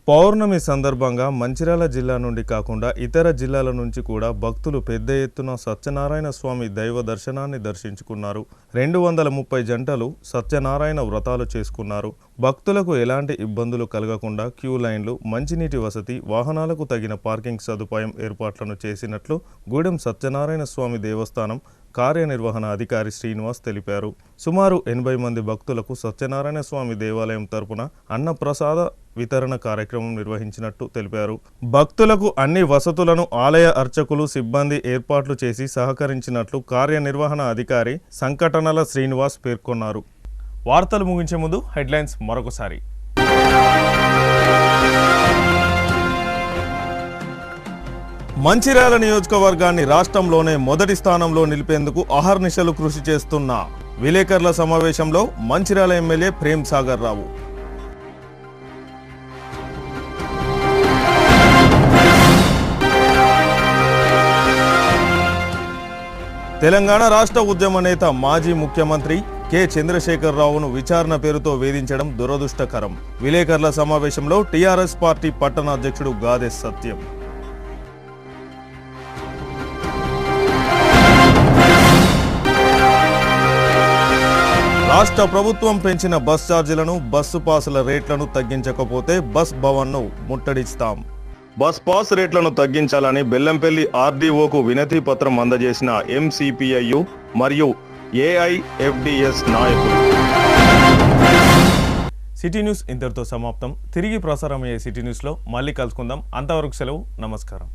పౌర్ణమి సందర్భంగా మంచిర్యాల జిల్లా నుండి కాకుండా ఇతర జిల్లాల నుంచి కూడా భక్తులు పెద్ద ఎత్తున సత్యనారాయణ స్వామి దైవ దర్శనాన్ని దర్శించుకున్నారు. 230 జంటలు సత్యనారాయణ వ్రతాలు చేసుకున్నారు. భక్తులకు ఎలాంటి ఇబ్బందులు కలగకుండా క్యూ లైన్లు, మంచినీటి వసతి, వాహనాలకు తగిన పార్కింగ్ సదుపాయం ఏర్పాట్లను చేసినట్లు గూడెం సత్యనారాయణ స్వామి దేవస్థానం కార్యనిర్వహణ అధికారి శ్రీనివాస్ తెలిపారు. సుమారు 80 మంది భక్తులకు సత్యనారాయణ స్వామి దేవాలయం తరపున అన్నప్రసాద వితరణ కార్యక్రమం నిర్వహించినట్టు తెలిపారు. భక్తులకు అన్ని వసతులను ఆలయ అర్చకులు, సిబ్బంది ఏర్పాట్లు చేసి సహకరించినట్లు కార్యనిర్వహణ అధికారి సంకటనల శ్రీనివాస్ పేర్కొన్నారు. వార్తలు ముగించే ముందు హెడ్లైన్స్ మరొకసారి. మంచిర్యాల నియోజకవర్గాన్ని రాష్ట్రంలోనే మొదటి స్థానంలో నిలిపేందుకు అహర్నిశలు కృషి చేస్తున్న విలేకరుల సమావేశంలో మంచిర్యాల ఎమ్మెల్యే ప్రేమ్ సాగర్ రావు. తెలంగాణ రాష్ట్ర ఉద్యమ నేత మాజీ ముఖ్యమంత్రి కె చంద్రశేఖరరావును విచారణ పేరుతో వేధించడం దురదృష్టకరం. విలేకరుల సమావేశంలో టీఆర్ఎస్ పార్టీ పట్టణ అధ్యక్షుడు గాదె సత్యం. రాష్ట్ర ప్రభుత్వం పెంచిన బస్ ఛార్జీలను, బస్సు పాసుల రేట్లను తగ్గించకపోతే బస్ భవన్ను ముట్టడిస్తాం. బస్ పాస్ రేట్లను తగ్గించాలని బెల్లంపల్లి ఆర్డీఓకు వినతి పత్రం అందజేసిన ఎంసీపీఐయు మరియు ఏఐఎఫ్డిఎస్ నాయకులు. సిటీ న్యూస్ ఇంతటితో సమాప్తం. తిరిగి ప్రసారమయ్యే సిటీ న్యూస్లో మళ్ళీ కలుసుకుందాం. అంతవరకు సెలవు. నమస్కారం.